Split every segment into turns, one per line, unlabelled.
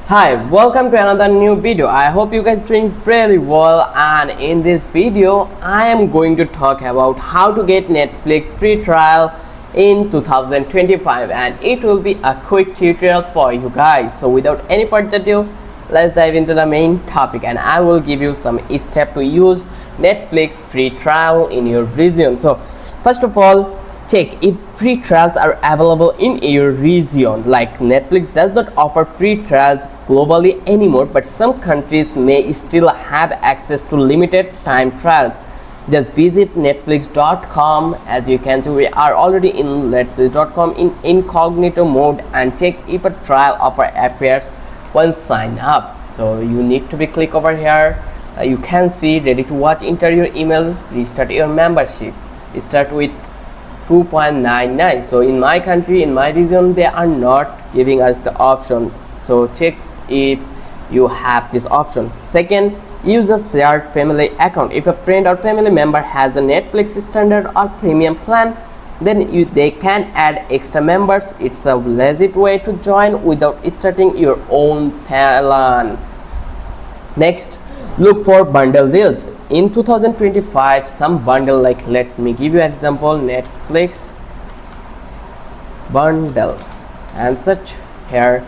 Hi, welcome to another new video. I hope you guys doing really well, and in this video I am going to talk about how to get Netflix free trial in 2025, and it will be a quick tutorial for you guys. So without any further ado, let's dive into the main topic, and I will give you some steps to use Netflix free trial in your region. So first of all, check if free trials are available in your region. Like, Netflix does not offer free trials globally anymore, but some countries may still have access to limited time trials. Just visit netflix.com. As you can see, we are already in netflix.com in incognito mode, and check if a trial offer appears once sign up. So you need to be click over here. You can see ready to watch, enter your email, restart your membership, start with 2.99. so in my country, in my region, they are not giving us the option, so check if you have this option. Second, use a shared family account. If a friend or family member has a Netflix standard or premium plan, then they can add extra members. It's a legit way to join without starting your own plan. Next, look for bundle deals. In 2025, some bundle, like, let me give you an example, Netflix bundle, and search here,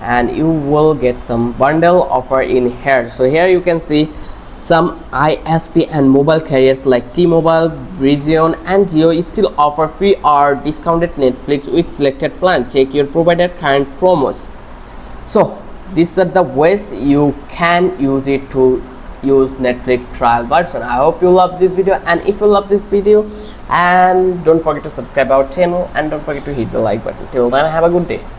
and you will get some bundle offer in here. So here you can see some ISP and mobile carriers like T-Mobile, Verizon and Jio still offer free or discounted Netflix with selected plan. Check your provider current promos. So these are the ways you can use it to use Netflix trial version. I hope you love this video, and if you love this video, and don't forget to subscribe our channel, and don't forget to hit the like button. Till then, have a good day.